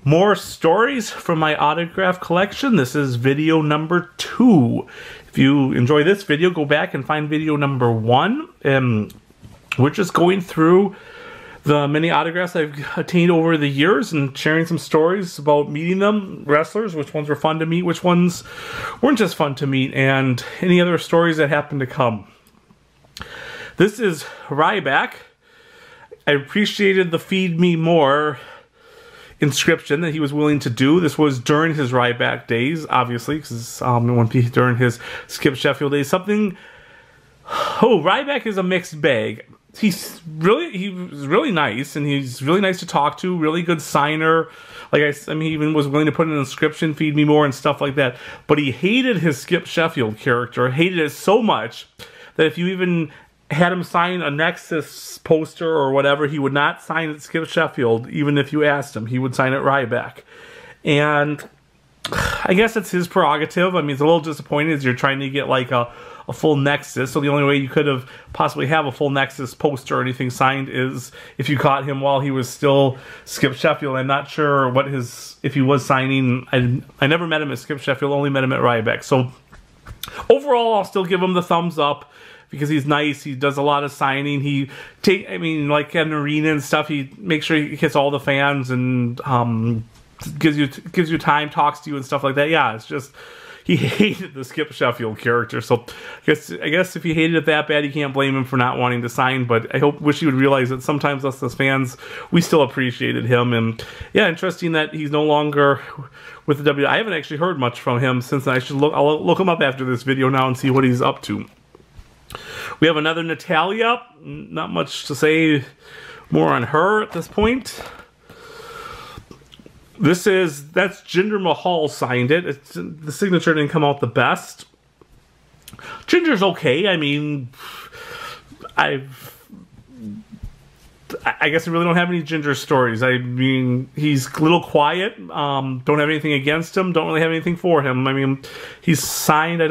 More stories from my autograph collection. This is video number 2. If you enjoy this video, go back and find video number 1. We're just going through the many autographs I've attained over the years and sharing some stories about meeting them, wrestlers, which ones were fun to meet, which ones weren't just fun to meet, and any other stories that happen to come. This is Ryback. I appreciated the Feed Me More inscription that he was willing to do. This was during his Ryback days, obviously, because during his Skip Sheffield days. Ryback is a mixed bag. He was really nice, and he's really nice to talk to. Really good signer. Like I mean, he even was willing to put an inscription, "Feed me more," and stuff like that. But he hated his Skip Sheffield character. Hated it so much that if you even had him sign a Nexus poster or whatever, he would not sign it Skip Sheffield, even if you asked him. He would sign it Ryback. And I guess it's his prerogative. I mean, it's a little disappointing as you're trying to get like a full Nexus, so the only way you could have possibly have a full Nexus poster or anything signed is if you caught him while he was still Skip Sheffield. I'm not sure what if he was signing. I never met him at Skip Sheffield, only met him at Ryback. So overall, I'll still give him the thumbs up, because he's nice. He does a lot of signing. Like at an arena and stuff, he makes sure he hits all the fans and gives you time, talks to you and stuff like that. Yeah, it's just he hated the Skip Sheffield character. So I guess if he hated it that bad, you can't blame him for not wanting to sign. But I wish he would realize that sometimes us as fans, we still appreciated him. And yeah, interesting that he's no longer with the W. I haven't actually heard much from him since. I'll look him up after this video now and see what he's up to. We have another Natalya. Not much to say more on her at this point. That's Jinder Mahal signed it. The signature didn't come out the best. Jinder's okay. I mean, I guess I really don't have any Jinder stories. I mean, he's a little quiet. Don't have anything against him. Don't really have anything for him. I mean, he's signed.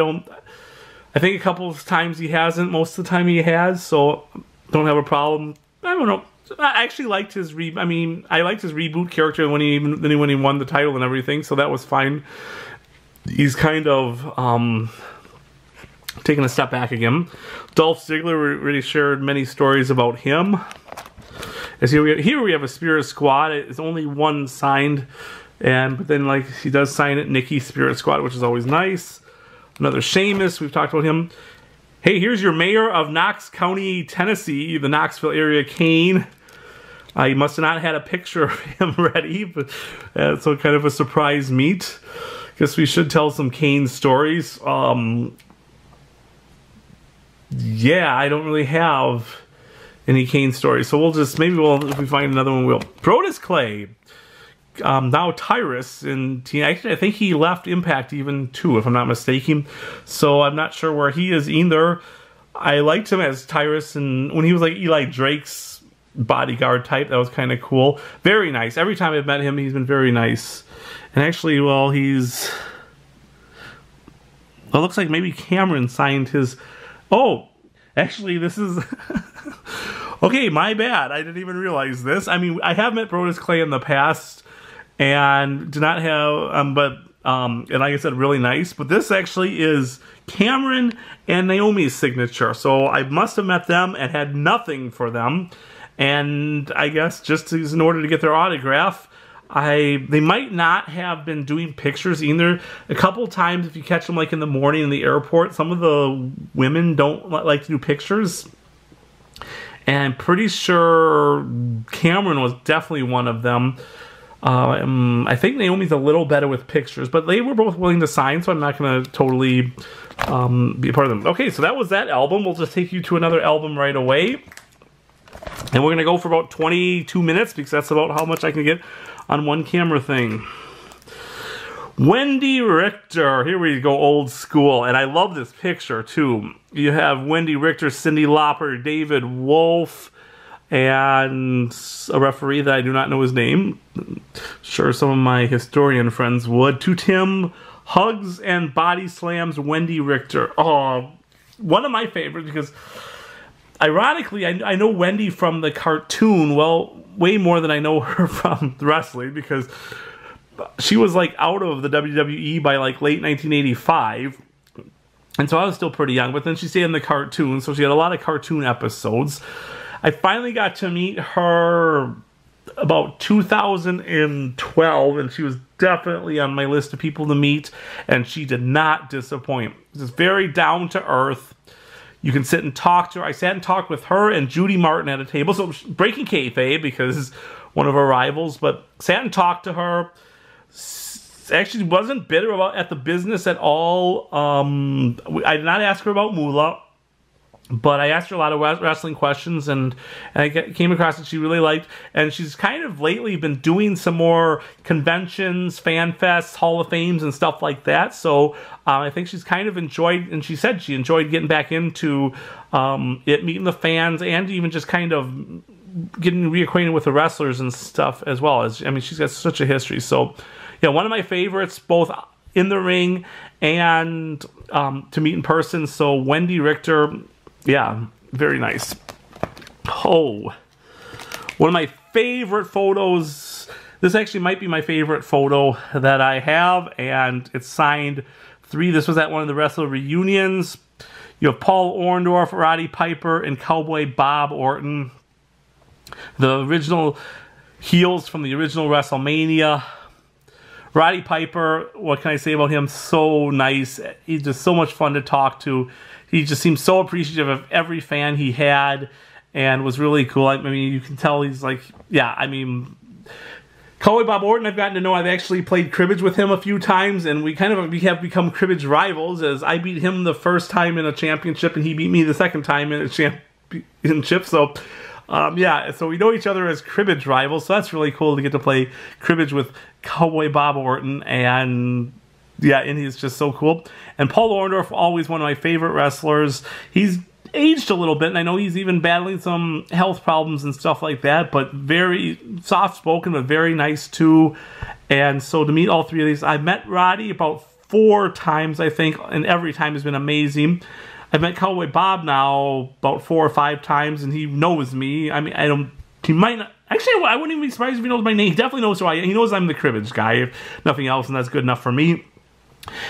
I think a couple of times he hasn't. Most of the time he has, so don't have a problem. I don't know. I actually liked his I liked his reboot character when he won the title and everything, so that was fine. He's kind of taking a step back again. Dolph Ziggler really shared many stories about him. As here we have a Spirit Squad. It's only one signed, but then like he does sign it, Nikki Spirit Squad, which is always nice. Another Sheamus, we've talked about him. Hey, here's your mayor of Knox County, Tennessee, the Knoxville area, Kane. He must have not had a picture of him ready, but so kind of a surprise meet. Guess we should tell some Kane stories. Yeah, I don't really have any Kane stories, so if we find another one, we'll. Brodus Clay. Now Tyrus, and actually I think he left Impact even too, if I'm not mistaken. So I'm not sure where he is either. I liked him as Tyrus, and when he was like Eli Drake's bodyguard type, that was kind of cool. Very nice. Every time I've met him, he's been very nice. And actually, well, it looks like maybe Cameron signed his. Oh, actually, this is. Okay, my bad. I didn't even realize this. I mean, I have met Brodus Clay in the past. And do not have, and like I said, really nice. But this actually is Cameron and Naomi's signature. So I must have met them and had nothing for them. And I guess just in order to get their autograph, they might not have been doing pictures either. A couple times, if you catch them like in the morning in the airport, some of the women don't like to do pictures. And I'm pretty sure Cameron was definitely one of them. I think Naomi's a little better with pictures, but they were both willing to sign, so I'm not going to totally be a part of them. Okay, so that was that album. We'll just take you to another album right away. And we're going to go for about 22 minutes, because that's about how much I can get on one camera thing. Wendi Richter. Here we go, old school. And I love this picture, too. You have Wendi Richter, Cyndi Lauper, David Wolf, and a referee that I do not know his name. Sure, some of my historian friends would. To Tim, hugs and body slams Wendi Richter. Oh, one of my favorites, because ironically, I know Wendi from the cartoon, well, way more than I know her from the wrestling, because she was like out of the WWE by like late 1985. And so I was still pretty young, but then she stayed in the cartoon, so she had a lot of cartoon episodes. I finally got to meet her about 2012, and she was definitely on my list of people to meet, and she did not disappoint. Just very down to earth. You can sit and talk to her. I sat and talked with her and Judy Martin at a table, so breaking kayfabe because one of our rivals, but sat and talked to her. Actually wasn't bitter at the business at all. I did not ask her about Moolah, but I asked her a lot of wrestling questions, and I came across that she really liked. And she's kind of lately been doing some more conventions, fan fests, Hall of Fames, and stuff like that. So I think she's kind of enjoyed, and she said she enjoyed getting back into it, meeting the fans, and even just kind of getting reacquainted with the wrestlers and stuff as well. I mean, she's got such a history. So yeah, one of my favorites, both in the ring and to meet in person. So Wendi Richter, yeah, very nice. Oh, one of my favorite photos. This actually might be my favorite photo that I have, and it's signed 3. This was at one of the wrestler reunions. You have Paul Orndorff, Roddy Piper, and Cowboy Bob Orton. The original heels from the original WrestleMania. Roddy Piper, what can I say about him? So nice. He's just so much fun to talk to. He just seems so appreciative of every fan he had, and was really cool. I mean, you can tell he's like, yeah, I mean, Cowboy Bob Orton, I've gotten to know. I've actually played cribbage with him a few times, and we have become cribbage rivals, as I beat him the first time in a championship, and he beat me the second time in a championship. So yeah, so we know each other as cribbage rivals, so that's really cool to get to play cribbage with Cowboy Bob Orton, and yeah, and he's just so cool. And Paul Orndorff, always one of my favorite wrestlers. He's aged a little bit, and I know he's even battling some health problems and stuff like that, but very soft-spoken, but very nice too. And so to meet all 3 of these, I've met Roddy about 4 times, I think, and every time has been amazing. I've met Cowboy Bob now about 4 or 5 times, and he knows me. I mean, he might not, actually, I wouldn't even be surprised if he knows my name. He definitely knows who I am. He knows I'm the cribbage guy, if nothing else, and that's good enough for me.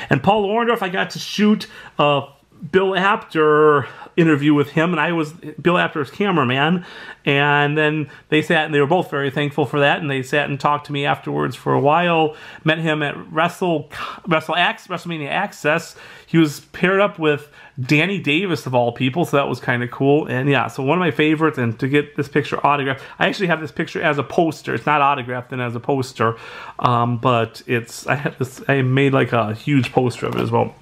And Paul Orndorff, I got to shoot a Bill Apter interview with him, and I was Bill Apter's cameraman, and then they sat, and they were both very thankful for that, and they sat and talked to me afterwards for a while. Met him at WrestleMania Access. He was paired up with Danny Davis, of all people, so that was kind of cool. And yeah, so one of my favorites, and to get this picture autographed, I actually have this picture as a poster. It's not autographed and as a poster, but I made like a huge poster of it as well.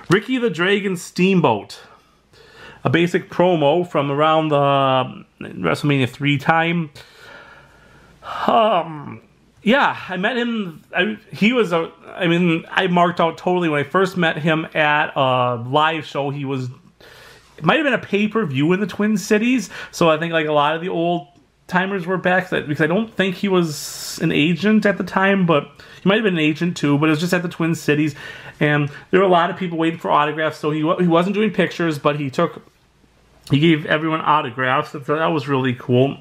Ricky the Dragon Steamboat, a basic promo from around the WrestleMania 3 time. Yeah, I met him. I marked out totally when I first met him at a live show. It might have been a pay-per-view in the Twin Cities, so I think like a lot of the old timers were back, because I don't think he was an agent at the time, but he might have been an agent too, but it was just at the Twin Cities, and there were a lot of people waiting for autographs, so he wasn't doing pictures, but he gave everyone autographs, so that was really cool.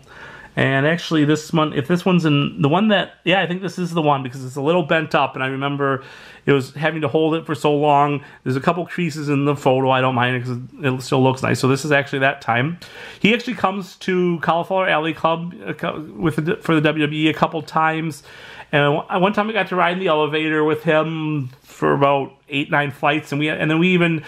And actually this one, if this one's in the one that, yeah, I think this is the one, because it's a little bent up, and I remember it was having to hold it for so long. There's a couple creases in the photo. I don't mind it because it still looks nice. So this is actually that time. He actually comes to Cauliflower Alley Club for the WWE a couple times. And one time I got to ride in the elevator with him for about 8-9 flights, and then we even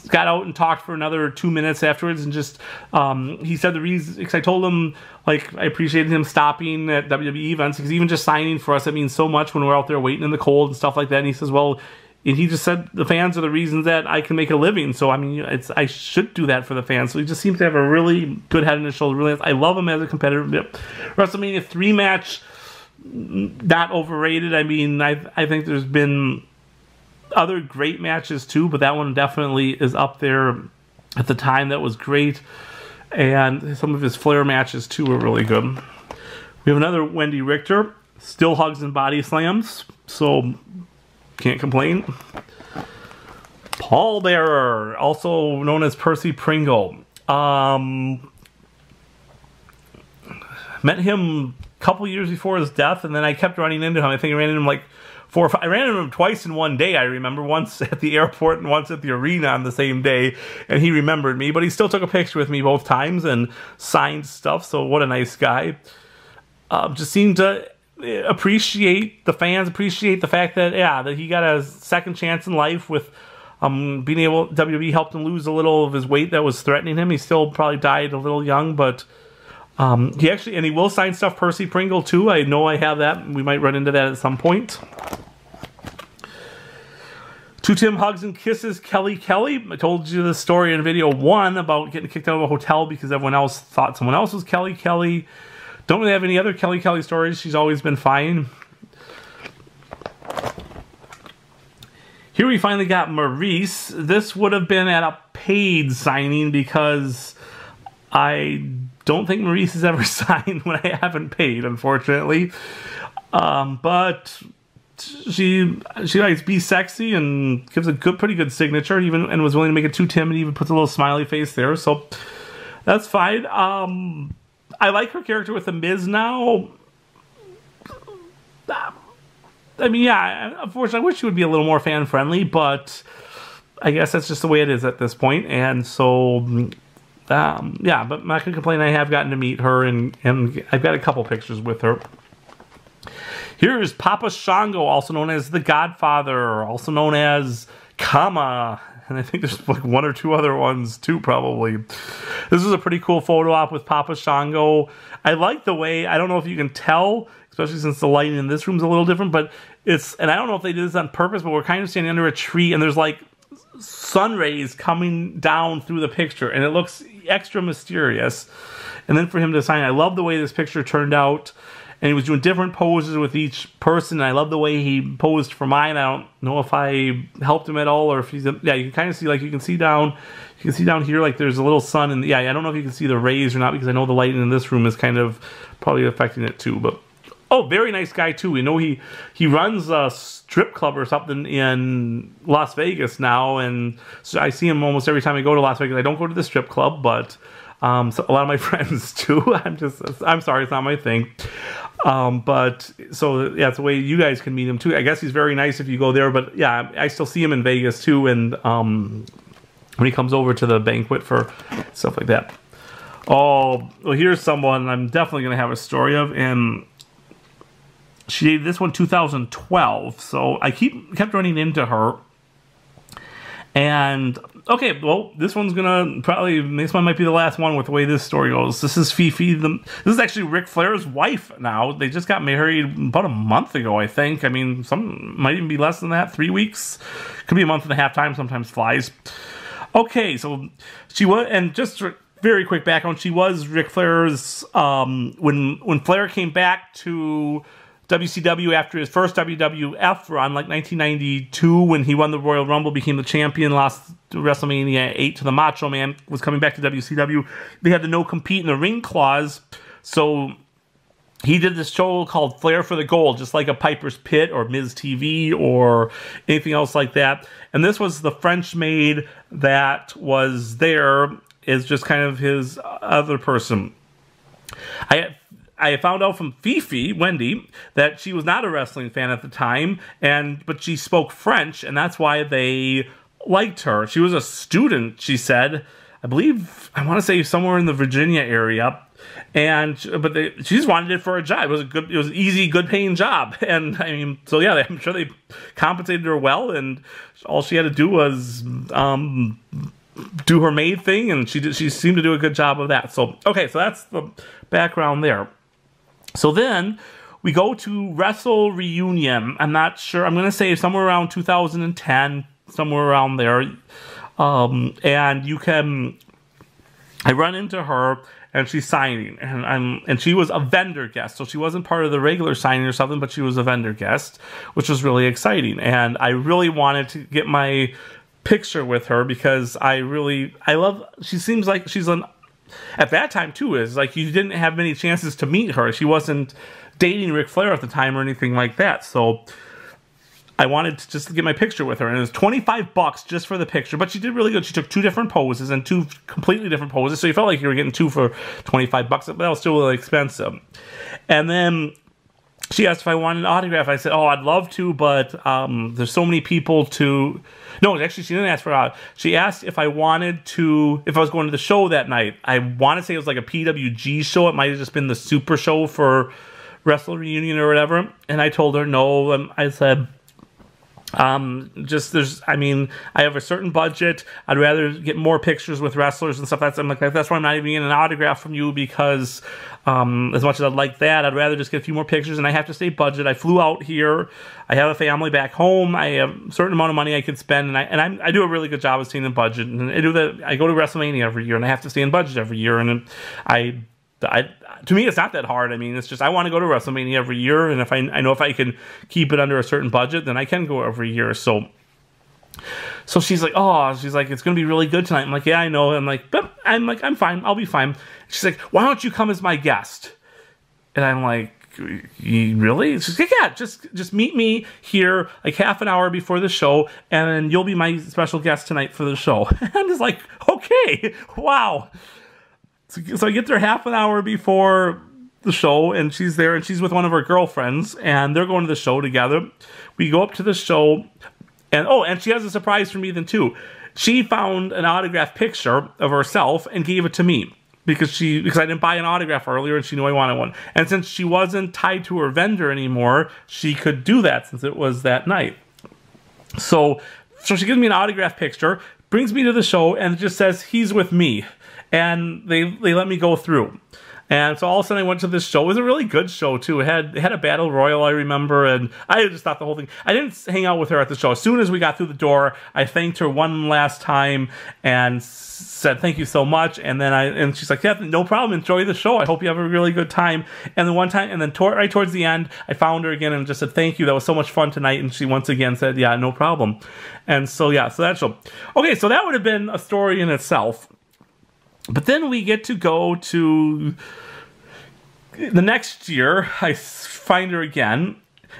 got out and talked for another 2 minutes afterwards, and just he said the reason, because I told him like I appreciated him stopping at WWE events, because even just signing for us, it means so much when we're out there waiting in the cold and stuff like that. And he says, well, and he just said the fans are the reasons that I can make a living, so I mean, I should do that for the fans. So he just seems to have a really good head on his shoulder. Really, I love him as a competitor. WrestleMania 3 match, not overrated. I mean, I think there's been other great matches too, but that one definitely is up there at the time. That was great, and some of his Flair matches too were really good. We have another Wendi Richter, still hugs and body slams, so can't complain. Paul Bearer, also known as Percy Pringle. Met him couple years before his death, and then I kept running into him. I think I ran into him like 4 or 5. I ran into him twice in one day, I remember. Once at the airport and once at the arena on the same day, and he remembered me, but he still took a picture with me both times and signed stuff, so what a nice guy. Just seemed to appreciate the fans, appreciate the fact that, yeah, that he got a second chance in life with being able, WWE helped him lose a little of his weight that was threatening him. He still probably died a little young, but he actually, and he will sign stuff Percy Pringle too. I know I have that. We might run into that at some point. To Tim hugs and kisses Kelly Kelly. I told you the story in video 1 about getting kicked out of a hotel because everyone else thought someone else was Kelly Kelly. Don't really have any other Kelly Kelly stories. She's always been fine. Here we finally got Maryse. This would have been at a paid signing because I don't think Maryse has ever signed when I haven't paid, unfortunately. But she likes Be Sexy and gives a pretty good signature, and was willing to make it to Tim, and even puts a little smiley face there, so that's fine. I like her character with The Miz now. I mean, yeah, unfortunately, I wish she would be a little more fan-friendly, but I guess that's just the way it is at this point, and so, yeah, but I'm not going to complain. I have gotten to meet her, and I've got a couple pictures with her. Here is Papa Shango, also known as the Godfather, also known as Kama, and I think there's like 1 or 2 other ones too, probably. This is a pretty cool photo op with Papa Shango. I like the way, I don't know if you can tell, especially since the lighting in this room is a little different, but it's, and I don't know if they did this on purpose, but we're kind of standing under a tree, and there's like sun rays coming down through the picture, and it looks extra mysterious. And then for him to sign, I love the way this picture turned out. And he was doing different poses with each person. I love the way he posed for mine. I don't know if I helped him at all, or if he's, yeah, you can kind of see, like, you can see down here, like there's a little sun, and yeah, I don't know if you can see the rays or not, because I know the lighting in this room is kind of probably affecting it too, but, oh, very nice guy too. We know he runs a strip club or something in Las Vegas now, and so I see him almost every time I go to Las Vegas. I don't go to the strip club, but so a lot of my friends too. I'm sorry, it's not my thing. But so yeah, it's a way you guys can meet him too. I guess he's very nice if you go there, but yeah, I still see him in Vegas too, and when he comes over to the banquet for stuff like that. Oh, well, here's someone I'm definitely gonna have a story of, and she dated this one 2012, so I kept running into her. And okay, well, this one's gonna this one might be the last one with the way this story goes. This is Fifi. This is actually Ric Flair's wife now. They just got married about a month ago, I think. I mean, some might even be less than that. 3 weeks, could be a month and a half. Time sometimes flies. Okay, so she was, and just very quick background. She was Ric Flair's when Flair came back to WCW after his first WWF run, like 1992, when he won the Royal Rumble, became the champion, lost WrestleMania 8 to the Macho Man, was coming back to WCW. They had the no compete in the ring clause, so he did this show called Flair for the Gold, just like a Piper's Pit or Miz TV or anything else like that. And this was the French maid that was there, is just kind of his other person. I found out from Fifi, Wendy, that she was not a wrestling fan at the time, but she spoke French, and that's why they liked her. She was a student, she said, I believe, I want to say somewhere in the Virginia area, but she just wanted it for a job. It was an easy, good-paying job, and I mean, so yeah, I'm sure they compensated her well, and all she had to do was do her maid thing, and she seemed to do a good job of that. So okay, so that's the background there. So then we go to Wrestle Reunion. I'm not sure. I'm going to say somewhere around 2010, somewhere around there. And I run into her, and she's signing, and she was a vendor guest, so she wasn't part of the regular signing or something, but she was a vendor guest, which was really exciting. And I really wanted to get my picture with her because she seems like she's at that time too, is like you didn't have many chances to meet her. She wasn't dating Ric Flair at the time or anything like that. So I wanted to just get my picture with her, and it was $25 just for the picture. But she did really good. She took 2 different poses and 2 completely different poses, so you felt like you were getting 2 for $25, but that was still really expensive. And then she asked if I wanted an autograph. I said, oh, I'd love to, but there's so many people to... No, actually, she didn't ask for it. She asked if I wanted to... If I was going to the show that night. I want to say it was like a PWG show. It might have just been the Super Show for Wrestle Reunion or whatever. And I told her no. I said... I have a certain budget. I'd rather get more pictures with wrestlers and stuff. That's why I'm not even getting an autograph from you, because as much as I'd like that, I'd rather just get a few more pictures, and I have to stay budget. I flew out here. I have a family back home. I have a certain amount of money I could spend, and I do a really good job of staying in budget. And I do that. I go to WrestleMania every year, and I have to stay in budget every year. And to me, it's not that hard. I mean, it's just I want to go to WrestleMania every year, and if I know if I can keep it under a certain budget, then I can go every year. So she's like, it's gonna be really good tonight. I'm like, yeah, I know. I'm fine. I'll be fine. She's like, why don't you come as my guest? And I'm like, really? She's like, yeah, just meet me here like half an hour before the show, and you'll be my special guest tonight for the show. And I'm just like, okay, wow. So I get there half an hour before the show, and she's there, and she's with one of her girlfriends, and they're going to the show together. We go up to the show, and she has a surprise for me then too. She found an autographed picture of herself and gave it to me because I didn't buy an autograph earlier, and she knew I wanted one. And since she wasn't tied to her vendor anymore, she could do that since it was that night. So she gives me an autographed picture, brings me to the show, and it just says, "He's with me." And they let me go through. And so all of a sudden I went to this show. It was a really good show, too. It had a battle royal, I remember, and I just thought the whole thing... I didn't hang out with her at the show. As soon as we got through the door, I thanked her one last time and said, thank you so much. And then she's like, yeah, no problem. Enjoy the show. I hope you have a really good time. And then right towards the end, I found her again and just said, thank you. That was so much fun tonight. And she once again said, yeah, no problem. And so, yeah, so that show. Okay, so that would have been a story in itself. But then we get to go to the next year. I find her again,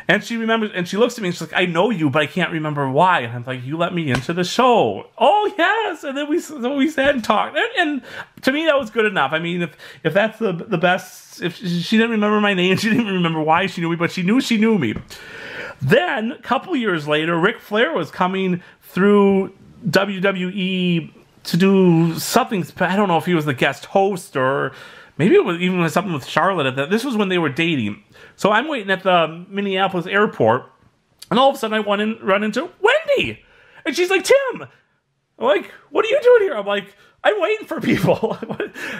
and she remembers, and she looks at me and she's like, I know you, but I can't remember why. And I'm like, you let me into the show. Oh, yes. And then we sat and talked. And to me, that was good enough. I mean, if that's the best, if she didn't remember my name, she didn't remember why she knew me, but she knew me. Then, a couple years later, Ric Flair was coming through WWE to do something. I don't know if he was the guest host or maybe it was even something with Charlotte at that. This was when they were dating. So I'm waiting at the Minneapolis airport, and all of a sudden I run into Wendy, and she's like, Tim. I'm like, what are you doing here? I'm like, I'm waiting for people.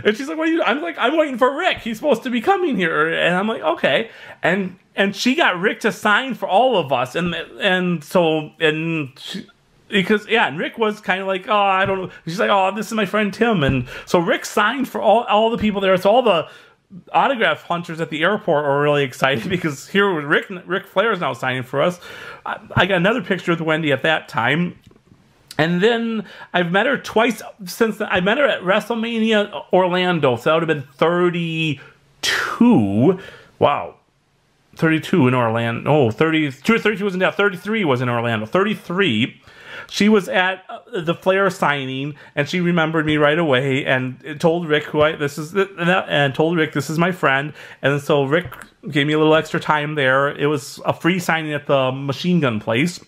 And she's like, what are you doing? I'm like, I'm waiting for Rick. He's supposed to be coming here. And I'm like, okay. And she got Rick to sign for all of us, and Rick was kind of like, oh, I don't know. She's like, oh, this is my friend Tim. And so Rick signed for all the people there. So all the autograph hunters at the airport were really excited because here Ric Flair is now signing for us. I got another picture with Wendy at that time. And then I've met her twice since then. I met her at WrestleMania Orlando. So that would have been 32. Wow. 32 in Orlando. Oh, 32 or 32 wasn't that. 33 was in Orlando. 33. She was at the Flair signing, and she remembered me right away, and told Rick this is my friend. And so Rick gave me a little extra time there. It was a free signing at the Machine Gun Place.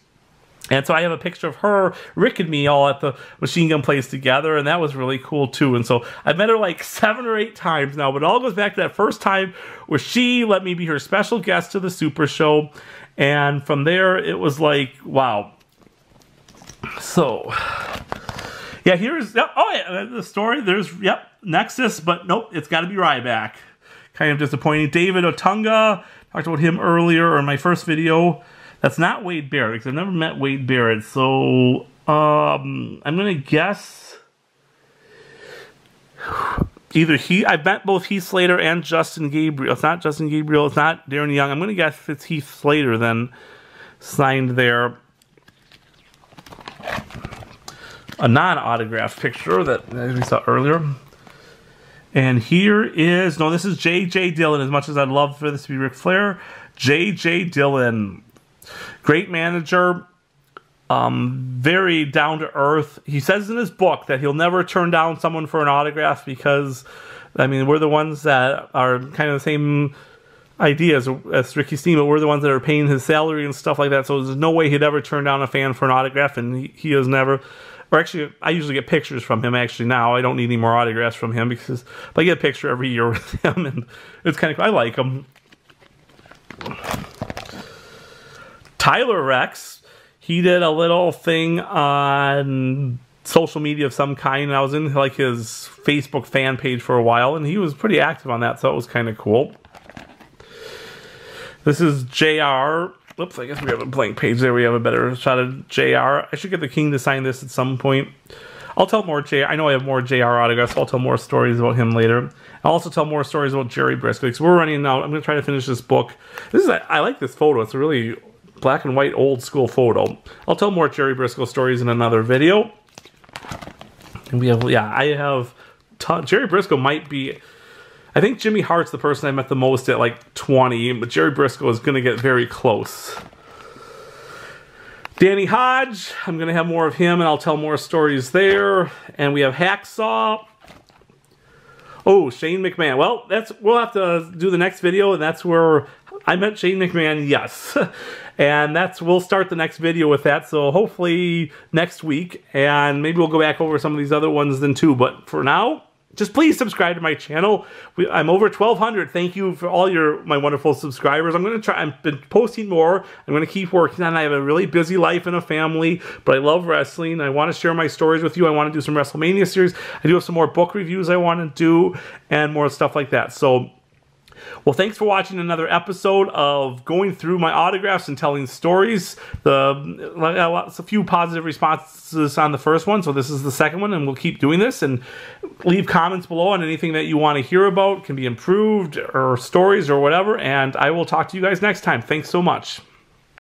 And so I have a picture of her, Rick, and me all at the Machine Gun Place together, and that was really cool too. And so I've met her like 7 or 8 times now, but it all goes back to that first time where she let me be her special guest to the Super Show. And from there, it was like, wow. So, yeah, here's, the story. There's, Nexus, but nope, it's got to be Ryback. Kind of disappointing. David Otunga, talked about him earlier in my first video. That's not Wade Barrett, because I've never met Wade Barrett. So, I'm going to guess either I've met both Heath Slater and Justin Gabriel. It's not Justin Gabriel. It's not Darren Young. I'm going to guess it's Heath Slater then signed there. A non-autographed picture that we saw earlier. And here is, no, this is J.J. Dillon. As much as I'd love for this to be Ric Flair, J.J. Dillon. Great manager. Very down to earth. He says in his book that he'll never turn down someone for an autograph because, I mean, we're the ones that are kind of the same ideas as Ricky Steamboat. We're the ones that are paying his salary and stuff like that. So there's no way he'd ever turn down a fan for an autograph, and he has never. Or actually, I usually get pictures from him. Actually, now I don't need any more autographs from him because I get a picture every year with him, and it's kind of cool. I like him. Tyler Rex. He did a little thing on social media of some kind. I was in like his Facebook fan page for a while, and he was pretty active on that, so it was kind of cool. This is JR. Oops, I guess we have a blank page there. We have a better shot of JR. I should get the King to sign this at some point. I'll tell more JR. I know I have more JR autographs. I'll tell more stories about him later. I'll also tell more stories about Jerry Brisco because we're running out. I'm going to try to finish this book. I like this photo. It's a really black and white old school photo. I'll tell more Jerry Brisco stories in another video. And we have, yeah, I have Jerry Brisco might be, I think Jimmy Hart's the person I met the most at like 20, but Jerry Brisco is going to get very close. Danny Hodge, I'm going to have more of him and I'll tell more stories there. And we have Hacksaw. Oh, Shane McMahon. Well, we'll have to do the next video, and that's where I met Shane McMahon, yes. And we'll start the next video with that, so hopefully next week, and maybe we'll go back over some of these other ones then too, but for now, just please subscribe to my channel. I'm over 1,200. Thank you for all my wonderful subscribers. I'm going to try. I've been posting more. I'm going to keep working on it. I have a really busy life and a family, but I love wrestling. I want to share my stories with you. I want to do some WrestleMania series. I do have some more book reviews I want to do and more stuff like that. So, well, thanks for watching another episode of going through my autographs and telling stories. A few positive responses on the first one, so this is the second one, and we'll keep doing this. And leave comments below on anything that you want to hear about, can be improved, or stories or whatever, and I will talk to you guys next time. Thanks so much.